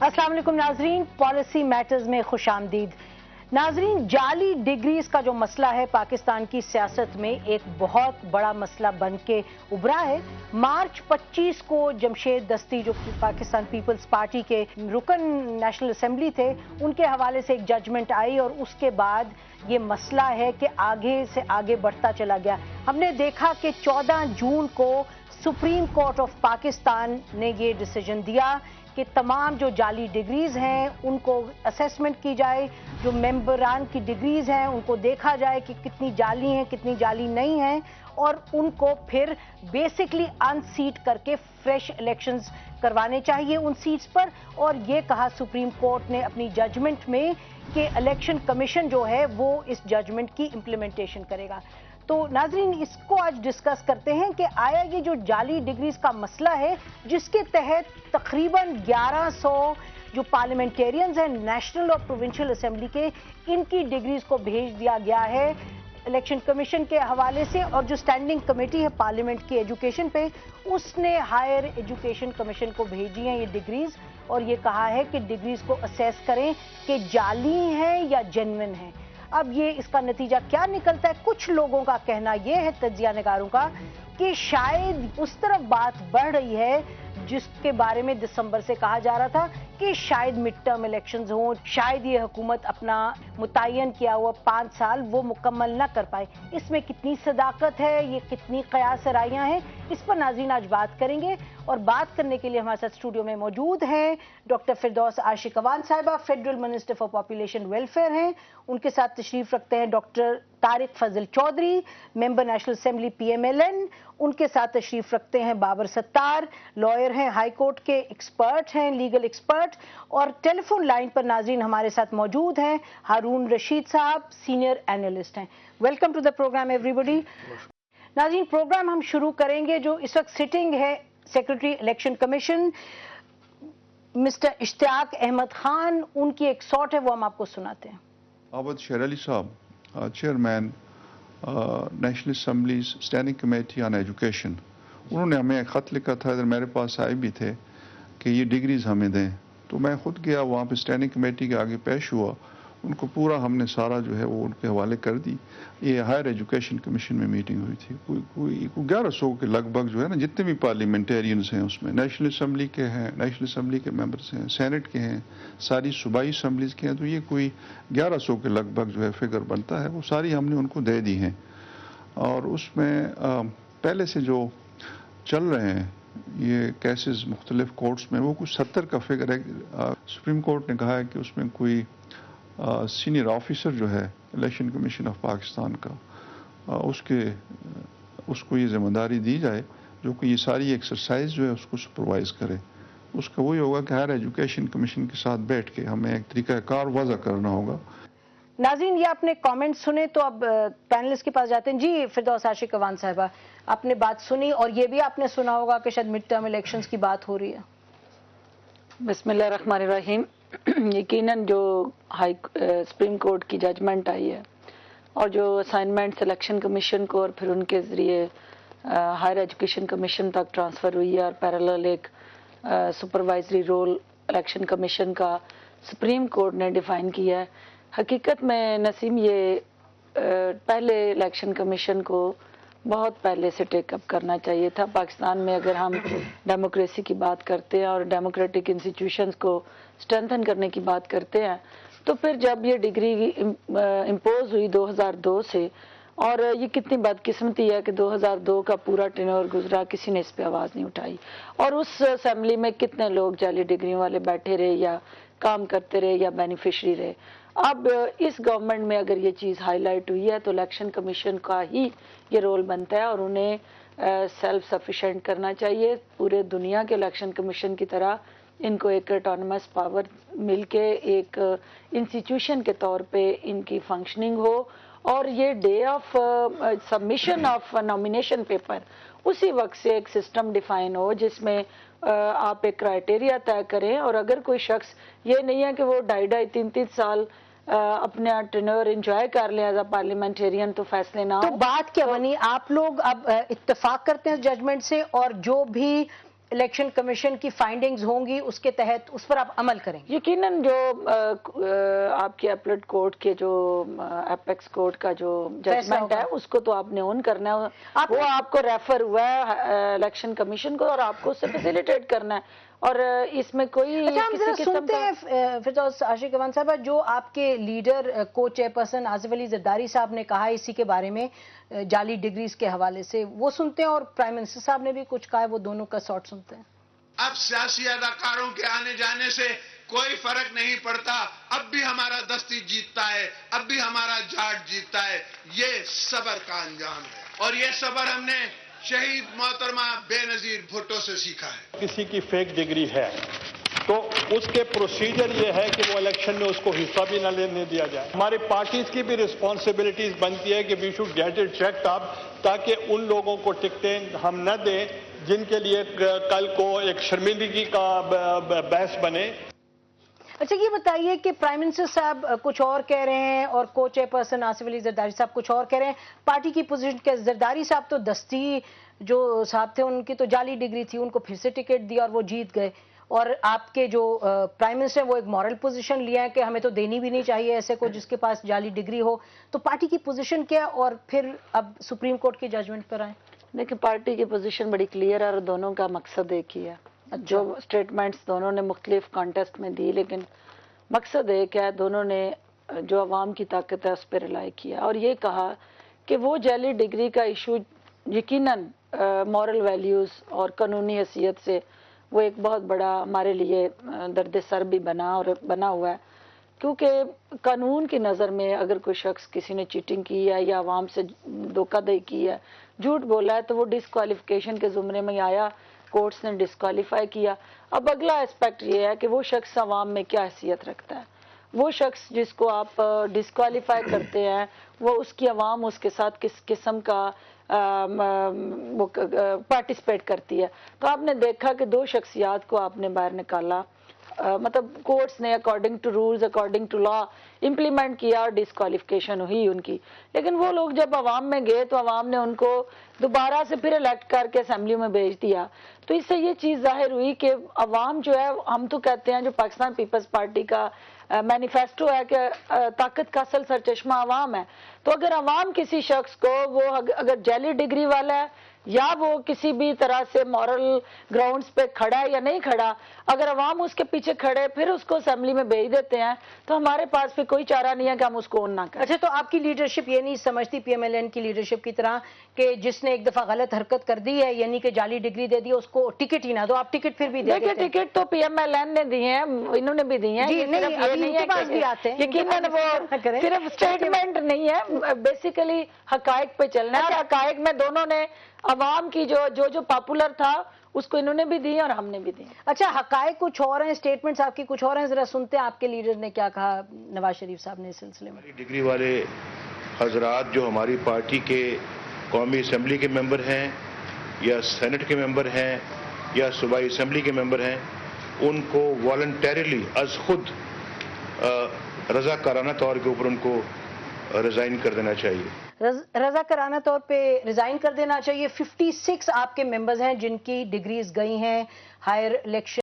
अस्सलाम वालेकुम नाजरीन, पॉलिसी मैटर्स में खुश आमदीद। नाजरीन, जाली डिग्रीज का जो मसला है पाकिस्तान की सियासत में एक बहुत बड़ा मसला बन के उभरा है। मार्च 25 को जमशेद दस्ती जो पाकिस्तान पीपल्स पार्टी के रुकन नेशनल असेंबली थे, उनके हवाले से एक जजमेंट आई और उसके बाद ये मसला है कि आगे से आगे बढ़ता चला गया। हमने देखा कि 14 जून को सुप्रीम कोर्ट ऑफ पाकिस्तान ने ये डिसीजन दिया कि तमाम जो जाली डिग्रीज हैं उनको असेसमेंट की जाए, जो मेंबरान की डिग्रीज हैं उनको देखा जाए कि कितनी जाली हैं कितनी जाली नहीं हैं, और उनको फिर बेसिकली अनसीट करके फ्रेश इलेक्शंस करवाने चाहिए उन सीट्स पर। और ये कहा सुप्रीम कोर्ट ने अपनी जजमेंट में कि इलेक्शन कमीशन जो है वो इस जजमेंट की इम्प्लीमेंटेशन करेगा। तो नाजरीन, इसको आज डिस्कस करते हैं कि आया ये जो जाली डिग्रीज का मसला है जिसके तहत तकरीबन 1100 जो पार्लियामेंटेरियंस हैं नेशनल और प्रोविंशियल असेंबली के, इनकी डिग्रीज को भेज दिया गया है इलेक्शन कमीशन के हवाले से। और जो स्टैंडिंग कमेटी है पार्लियामेंट की एजुकेशन पे, उसने हायर एजुकेशन कमीशन को भेजी हैं ये डिग्रीज, और ये कहा है कि डिग्रीज को असेस करें कि जाली हैं या जेन्युइन हैं। अब ये इसका नतीजा क्या निकलता है? कुछ लोगों का कहना यह है, तज्जिया निगारों का, कि शायद उस तरफ बात बढ़ रही है जिसके बारे में दिसंबर से कहा जा रहा था कि शायद मिड टर्म इलेक्शंस हों, शायद ये हुकूमत अपना मुतय्यन किया हुआ 5 साल वो मुकम्मल ना कर पाए। इसमें कितनी सदाकत है, ये कितनी कयास राइयां हैं, इस पर नाज़रीन आज बात करेंगे। और बात करने के लिए हमारे साथ स्टूडियो में मौजूद हैं डॉक्टर फिरदौस आशिक अवान साहिबा, federal minister for population welfare हैं। उनके साथ तशरीफ रखते हैं doctor Tariq Fazal Chaudhry, member national assembly PMLN। उनके साथ तशरीफ रखते हैं बाबर सत्तार, लॉयर हैं, हाई कोर्ट के एक्सपर्ट हैं, लीगल एक्सपर्ट। और टेलीफोन लाइन पर नाज़रीन हमारे साथ मौजूद हैं हारून रशीद साहब, सीनियर एनालिस्ट हैं। Welcome to the program everybody. नाज़रीन, प्रोग्राम हम शुरू करेंगे। जो इस वक्त सिटिंग है secretary election commission mister Ishtiaq Ahmed Khan, उनकी एक सॉट है, वो हम आपको सुनाते हैं। आबद शेर अली साहब, chairman national assembly standing committee on education, उन्होंने हमें ख़त लिखा था, इधर मेरे पास आए भी थे कि ये डिग्रीज हमें दें। तो मैं खुद गया वहाँ पे स्टैंडिंग कमेटी के आगे पेश हुआ, उनको पूरा हमने सारा जो है वो उनके हवाले कर दी। ये हायर एजुकेशन कमीशन में मीटिंग हुई थी, कोई 1100 के लगभग जो है ना, जितने भी पार्लियामेंटेरियंस हैं उसमें नेशनल असम्बली के हैं, नेशनल असम्बली के मेंबर्स हैं, सेनेट के हैं, सारी सूबाई असम्बलीज के हैं। तो ये कोई 1100 के लगभग जो है फिगर बनता है, वो सारी हमने उनको दे दी हैं। और उसमें पहले से जो चल रहे हैं ये केसेस मुख्तलिफ कोर्ट्स में, वो कुछ 70 का फिगर है। सुप्रीम कोर्ट ने कहा है कि उसमें कोई सीनियर ऑफिसर जो है इलेक्शन कमीशन ऑफ पाकिस्तान का, उसको ये जिम्मेदारी दी जाए जो कि ये सारी एक्सरसाइज जो है उसको सुपरवाइज करे। उसका वही होगा कि हायर एजुकेशन कमीशन के साथ बैठ के हमें एक तरीक़ाकार वज़ा करना होगा। नाज़रीन, ये आपने कमेंट सुने, तो अब पैनलिस्ट के पास जाते हैं। जी फिरदौस आशिक अवान साहिबा, आपने बात सुनी और ये भी आपने सुना होगा कि शायद मिड टर्म इलेक्शंस की बात हो रही है। बिस्मिल्लाहिर्रहमानिर्रहीम। यकीनन जो सुप्रीम कोर्ट की जजमेंट आई है और जो असाइनमेंट सिलेक्शन कमीशन को और फिर उनके ज़रिए हायर एजुकेशन कमीशन तक ट्रांसफ़र हुई है, और पैरेलल एक सुपरवाइजरी रोल इलेक्शन कमीशन का सुप्रीम कोर्ट ने डिफ़ाइन किया है। हकीकत में नसीम, ये पहले इलेक्शन कमीशन को बहुत पहले से टेकअप करना चाहिए था। पाकिस्तान में अगर हम डेमोक्रेसी की बात करते हैं और डेमोक्रेटिक इंस्टीट्यूशंस को स्ट्रेंथन करने की बात करते हैं, तो फिर जब ये डिग्री इम्पोज हुई 2002 से, और ये कितनी बदकिस्मती है कि 2002 का पूरा टेन्योर गुजरा, किसी ने इस पे आवाज़ नहीं उठाई। और उस असेंबली में कितने लोग जाली डिग्रियों वाले बैठे रहे या काम करते रहे या बेनिफिशरी रहे। अब इस गवर्नमेंट में अगर ये चीज़ हाईलाइट हुई है तो इलेक्शन कमीशन का ही ये रोल बनता है और उन्हें सेल्फ सफिशेंट करना चाहिए। पूरे दुनिया के इलेक्शन कमीशन की तरह इनको एक ऑटोनमस पावर मिलके एक इंस्टीट्यूशन के तौर पे इनकी फंक्शनिंग हो, और ये day of submission of nomination paper उसी वक्त से एक सिस्टम डिफाइन हो जिसमें आप एक क्राइटेरिया तय करें। और अगर कोई शख्स, ये नहीं है कि वो 2.5-3 साल अपना टेन्योर एंजॉय कर लें एज अ पार्लियामेंटेरियन तो फैसले ना हो। तो बात क्या बनी? आप लोग अब इत्तेफाक करते हैं जजमेंट से, और जो भी الیکشن کمیشن کی فائنڈنگز ہوں گی اس کے تحت اس پر آپ عمل کریں گے؟ یقیناً جو آپ کے اپلیٹ کورٹ کے جو اپیکس کورٹ کا جو ججمنٹ ہے اس کو تو آپ نے اون کرنا ہے، وہ آپ کو ریفر ہوا ہے الیکشن کمیشن کو اور آپ کو اس سے فیسیلیٹیٹ کرنا ہے، اور اس میں کوئی اچھا ہم ذرا کسی قسم سنتے کا ہیں فردوس عاشق امان صاحبہ، جو آپ کے لیڈر کو چیئرپرسن آصف علی زرداری صاحب نے کہا اسی کے بارے میں جعلی ڈگریز کے حوالے سے، وہ سنتے ہیں، اور پرائم منسٹر صاحب نے بھی کچھ کہا ہے، وہ دونوں کا سارٹ سنتے ہیں۔ اب سیاسی اداکاروں کے آنے جانے سے کوئی فرق نہیں پڑتا، اب بھی ہمارا دستی جیتتا ہے، اب بھی ہمارا جاٹ جیتتا ہے، یہ صبر کا انجام ہے، اور یہ صبر ہم نے شہید محترمہ بے نظیر بھٹو سے سیکھا ہے۔ کسی کی فیک ڈگری ہے تو اس کے پروسیجر یہ ہے کہ وہ الیکشن میں اس کو حصہ بھی نہ لینے دیا جائے۔ ہماری پارٹیز کی بھی رسپانسبلٹیز بنتی ہے کہ we should get it checked up, تاکہ ان لوگوں کو ٹکٹیں ہم نہ دیں جن کے لیے کل کو ایک شرمندگی کا بحث بنے۔ اچھا یہ بتائیے کہ پرائم منسٹر صاحب کچھ اور کہہ رہے ہیں اور کو چیئرپرسن آصف علی زرداری صاحب کچھ اور کہہ رہے ہیں، پارٹی کی پوزیشن کے زرداری صاحب تو دستی جو صاحب تھے ان کی تو جعلی ڈگری تھی، ان کو پھر سے ٹکٹ دیا اور وہ جیت گئے، اور آپ کے جو پرائم منسٹر وہ ایک مورل پوزیشن لیا ہے کہ ہمیں تو دینی بھی نہیں چاہیے ایسے کو جس کے پاس جعلی ڈگری ہو، تو پارٹی کی پوزیشن کیا، اور پھر اب سپریم کورٹ کی ججمنٹ پر آئیں؟ دیکھیں پارٹی کی پوزیشن بڑی کلیئر ہے اور دونوں کا مقصد ایک ہی ہے، جو سٹیٹمنٹس دونوں نے مختلف کانٹیسٹ میں دی لیکن مقصد ایک ہے، دونوں نے جو عوام کی طاقت ہے اس پہ ریلائی کیا اور یہ کہا کہ وہ جعلی ڈگری کا ایشو یقیناً مورل ویلیوز اور قانونی حیثیت سے وہ ایک بہت بڑا ہمارے لیے درد سر بھی بنا ہوا ہے، کیونکہ قانون کی نظر میں اگر کوئی شخص کسی نے چیٹنگ کی ہے یا عوام سے دھوکہ دہی کی ہے، جھوٹ بولا ہے، تو وہ ڈسکوالیفیکیشن کے زمرے میں آیا، کورٹس نے ڈسکوالیفائی کیا۔ اب اگلا اسپیکٹ یہ ہے کہ وہ شخص عوام میں کیا حیثیت رکھتا ہے، وہ شخص جس کو آپ ڈسکوالیفائی کرتے ہیں وہ اس کی عوام اس کے ساتھ کس قسم کا پارٹیسپیٹ کرتی ہے۔ تو آپ نے دیکھا کہ دو شخصیات کو آپ نے باہر نکالا، مطلب کورٹس نے according to rules according to law implement کیا اور ڈسکوالیفیکیشن ہوئی ان کی، لیکن وہ لوگ جب عوام میں گئے تو عوام نے ان کو دوبارہ سے پھر الیکٹ کر کے اسمبلی میں بھیج دیا۔ تو اس سے یہ چیز ظاہر ہوئی کہ عوام جو ہے، ہم تو کہتے ہیں جو پاکستان پیپلز پارٹی کا مینیفیسٹو ہے کہ طاقت کا اصل سرچشمہ عوام ہے، تو اگر عوام کسی شخص کو وہ اگر جعلی ڈگری والا ہے یا وہ کسی بھی طرح سے مورل گراؤنڈز پہ کھڑا ہے یا نہیں کھڑا، اگر عوام اس کے پیچھے کھڑے پھر اس کو اسمبلی میں بھیج دیتے ہیں تو ہمارے پاس پھر کوئی چارہ نہیں ہے کہ ہم اس کو اون نہ کریں۔ اچھا تو آپ کی لیڈرشپ یہ نہیں سمجھتی پی ایم ایل این کی لیڈرشپ کی طرح کہ جس نے ایک دفعہ غلط حرکت کر دی ہے یعنی کہ جعلی ڈگری دے دی اس کو ٹکٹ ہی نہ دو، آپ ٹکٹ پھر بھی دے دیتے ہیں؟ دیکھیں ٹکٹ تو پی ایم ایل این نے دی ہیں، انہوں نے بھی دی ہیں، جی نہیں ابھی ان کے پاس بھی آتے ہیں، یقیناً وہ صرف اسٹیٹمنٹ نہیں ہے، بیسیکلی حقائق پہ چلنا ہے، اور حقائق میں دونوں نے عوام کی جو پاپولر تھا اس کو انہوں نے بھی دی اور ہم نے بھی دی۔ اچھا حقائق کچھ اور ہیں، اسٹیٹمنٹس آپ کی کچھ اور ہیں، ذرا سنتے ہیں آپ کے لیڈر نے کیا کہا نواز شریف صاحب نے اس سلسلے میں۔ ڈگری والے حضرات جو ہماری پارٹی کے قومی اسمبلی کے ممبر ہیں یا سینٹ کے ممبر ہیں یا صوبائی اسمبلی کے ممبر ہیں، ان کو والنٹیرلی از خود رضاکارانہ طور کے اوپر ان کو ریزائن کر دینا چاہیے۔ رضاکارانہ طور پہ ریزائن کر دینا چاہیے۔ 56 آپ کے ممبرز ہیں جن کی ڈگریز گئی ہیں ہائر الیکشن